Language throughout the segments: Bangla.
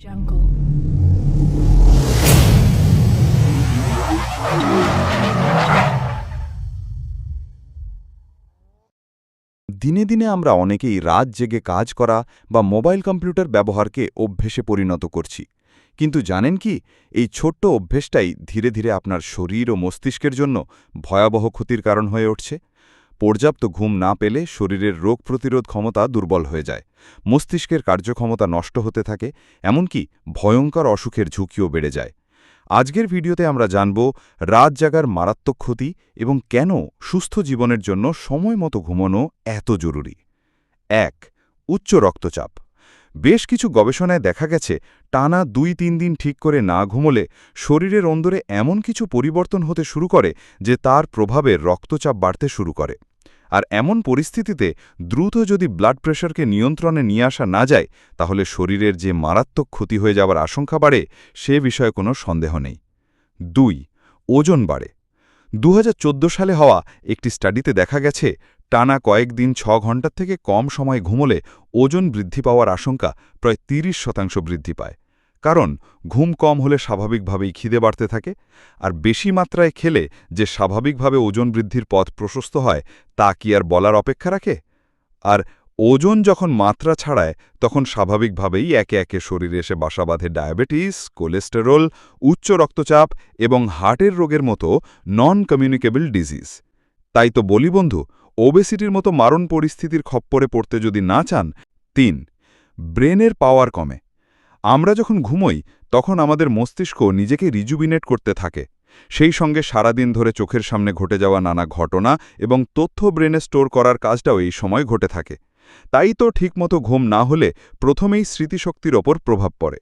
jungle. দিনে দিনে আমরা অনেকেই রাত জেগে কাজ করা বা মোবাইল কম্পিউটার ব্যবহারকে অভ্যেসে পরিণত করছি। কিন্তু জানেন কি, এই ছোট্ট অভ্যেসটাই ধীরে ধীরে আপনার শরীর ও মস্তিষ্কের জন্য ভয়াবহ ক্ষতির কারণ হয়ে উঠছে। পর্যাপ্ত ঘুম না পেলে শরীরের রোগ প্রতিরোধ ক্ষমতা দুর্বল হয়ে যায়, মস্তিষ্কের কার্যক্ষমতা নষ্ট হতে থাকে, এমনকি ভয়ঙ্কর অসুখের ঝুঁকিও বেড়ে যায়। আজকের ভিডিওতে আমরা জানব রাত জাগার মারাত্মক ক্ষতি এবং কেন সুস্থ জীবনের জন্য সময় মতো ঘুমানো এত জরুরি। ১. উচ্চ রক্তচাপ। বেশ কিছু গবেষণায় দেখা গেছে টানা ২-৩ দিন ঠিক করে না ঘুমোলে শরীরের অন্দরে এমন কিছু পরিবর্তন হতে শুরু করে যে তার প্রভাবে রক্তচাপ বাড়তে শুরু করে। আর এমন পরিস্থিতিতে দ্রুত যদি ব্লাড প্রেশারকে নিয়ন্ত্রণে নিয়ে আসা না যায়, তাহলে শরীরের যে মারাত্মক ক্ষতি হয়ে যাওয়ার আশঙ্কা বাড়ে সে বিষয়ে কোনো সন্দেহ নেই। ২. ওজন বাড়ে। ২০১৪ সালে হওয়া একটি স্টাডিতে দেখা গেছে টানা কয়েকদিন ৬ ঘন্টার থেকে কম সময় ঘুমোলে ওজন বৃদ্ধি পাওয়ার আশঙ্কা প্রায় ৩০% বৃদ্ধি পায়। কারণ ঘুম কম হলে স্বাভাবিকভাবেই খিদে বাড়তে থাকে, আর বেশি মাত্রায় খেলে যে স্বাভাবিকভাবে ওজন বৃদ্ধির পথ প্রশস্ত হয় তা কি আর বলার অপেক্ষা রাখে? আর ওজন যখন মাত্রা ছাড়ায় তখন স্বাভাবিকভাবেই একে একে শরীরে এসে বাসা বাঁধে ডায়াবেটিস, কোলেস্টেরল, উচ্চ রক্তচাপ এবং হার্টের রোগের মতো নন কমিউনিকেবল ডিজিজ। তাই তো বলি বন্ধু, ওবেসিটির মতো মারণ পরিস্থিতির খপ্পরে পড়তে যদি না চান। ৩. ব্রেনের পাওয়ার কমে। আমরা যখন ঘুমোই তখন আমাদের মস্তিষ্ক নিজেকে রিজুবিনেট করতে থাকে। সেই সঙ্গে সারাদিন ধরে চোখের সামনে ঘটে যাওয়া নানা ঘটনা এবং তথ্য ব্রেনে স্টোর করার কাজটাও এই সময় ঘটে থাকে। তাই তো ঠিকমতো ঘুম না হলে প্রথমেই স্মৃতিশক্তির ওপর প্রভাব পড়ে।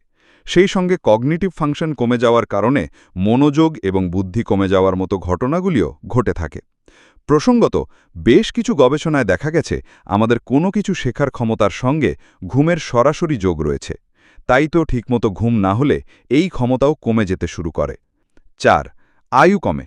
সেই সঙ্গে কগনিটিভ ফাংশন কমে যাওয়ার কারণে মনোযোগ এবং বুদ্ধি কমে যাওয়ার মতো ঘটনাগুলিও ঘটে থাকে। প্রসঙ্গত, বেশ কিছু গবেষণায় দেখা গেছে আমাদের কোনো কিছু শেখার ক্ষমতার সঙ্গে ঘুমের সরাসরি যোগ রয়েছে। তাই তো ঠিকমতো ঘুম না হলে এই ক্ষমতাও কমে যেতে শুরু করে। ৪. আয়ু কমে।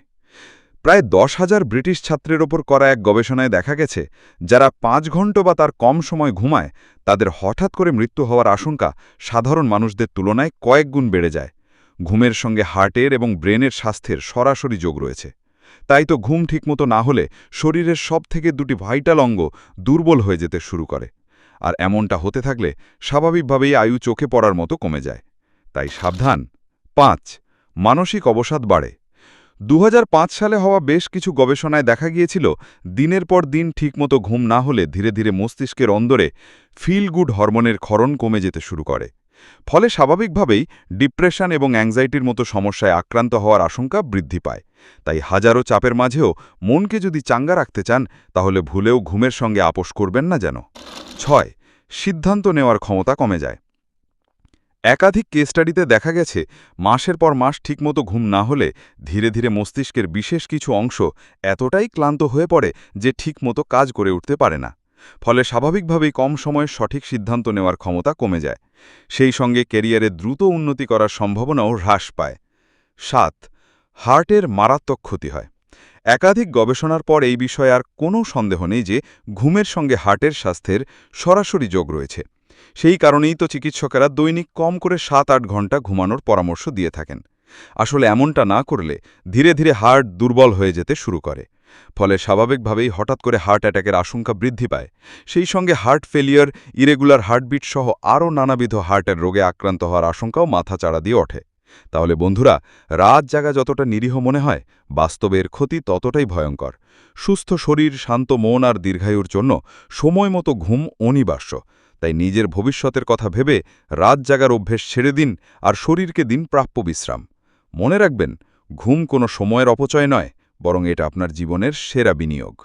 প্রায় ১০,০০০ ব্রিটিশ ছাত্রের ওপর করা এক গবেষণায় দেখা গেছে যারা ৫ ঘন্টা বা তার কম সময় ঘুমায় তাদের হঠাৎ করে মৃত্যু হওয়ার আশঙ্কা সাধারণ মানুষদের তুলনায় কয়েক গুণ বেড়ে যায়। ঘুমের সঙ্গে হার্টের এবং ব্রেনের স্বাস্থ্যের সরাসরি যোগ রয়েছে। তাই তো ঘুম ঠিকমতো না হলে শরীরের সব থেকে দুটি ভাইটাল অঙ্গ দুর্বল হয়ে যেতে শুরু করে। আর এমনটা হতে থাকলে স্বাভাবিকভাবেই আয়ু চোখে পড়ার মতো কমে যায়। তাই সাবধান। ৫. মানসিক অবসাদ বাড়ে। ২০০৫ সালে হওয়া বেশ কিছু গবেষণায় দেখা গিয়েছিল দিনের পর দিন ঠিকমতো ঘুম না হলে ধীরে ধীরে মস্তিষ্কের অন্দরে ফিল গুড হরমোনের ক্ষরণ কমে যেতে শুরু করে। ফলে স্বাভাবিকভাবেই ডিপ্রেশন এবং অ্যাংজাইটির মতো সমস্যায় আক্রান্ত হওয়ার আশঙ্কা বৃদ্ধি পায়। তাই হাজারো চাপের মাঝেও মনকে যদি চাঙ্গা রাখতে চান তাহলে ভুলেও ঘুমের সঙ্গে আপোষ করবেন না যেন। ৬. সিদ্ধান্ত নেওয়ার ক্ষমতা কমে যায়। একাধিক কেস স্টাডিতে দেখা গেছে মাসের পর মাস ঠিকমতো ঘুম না হলে ধীরে ধীরে মস্তিষ্কের বিশেষ কিছু অংশ এতটাই ক্লান্ত হয়ে পড়ে যে ঠিকমতো কাজ করে উঠতে পারে না। ফলে স্বাভাবিকভাবেই কম সময়ে সঠিক সিদ্ধান্ত নেওয়ার ক্ষমতা কমে যায়। সেই সঙ্গে ক্যারিয়ারে দ্রুত উন্নতি করার সম্ভাবনাও হ্রাস পায়। ৭. হার্টের মারাত্মক ক্ষতি হয়। একাধিক গবেষণার পর এই বিষয়ে আর কোনো সন্দেহ নেই যে ঘুমের সঙ্গে হার্টের স্বাস্থ্যের সরাসরি যোগ রয়েছে। সেই কারণেই তো চিকিৎসকেরা দৈনিক কম করে ৭-৮ ঘন্টা ঘুমানোর পরামর্শ দিয়ে থাকেন। আসলে এমনটা না করলে ধীরে ধীরে হার্ট দুর্বল হয়ে যেতে শুরু করে। ফলে স্বাভাবিকভাবেই হঠাৎ করে হার্ট অ্যাটাকের আশঙ্কা বৃদ্ধি পায়। সেই সঙ্গে হার্ট ফেলিয়ার, ইরেগুলার হার্টবিট সহ আরও নানাবিধ হার্টের রোগে আক্রান্ত হওয়ার আশঙ্কাও মাথাচাড়া দিয়ে ওঠে। তাহলে বন্ধুরা, রাত জাগা যতটা নিরীহ মনে হয়, বাস্তবে এর ক্ষতি ততটাই ভয়ঙ্কর। সুস্থ শরীর, শান্ত মন আর দীর্ঘায়ুর জন্য সময় মতো ঘুম অনিবার্য। তাই নিজের ভবিষ্যতের কথা ভেবে রাত জাগার অভ্যেস ছেড়ে দিন আর শরীরকে দিন প্রাপ্য বিশ্রাম। মনে রাখবেন, ঘুম কোনো সময়ের অপচয় নয়, বরং এটা আপনার জীবনের সেরা বিনিয়োগ।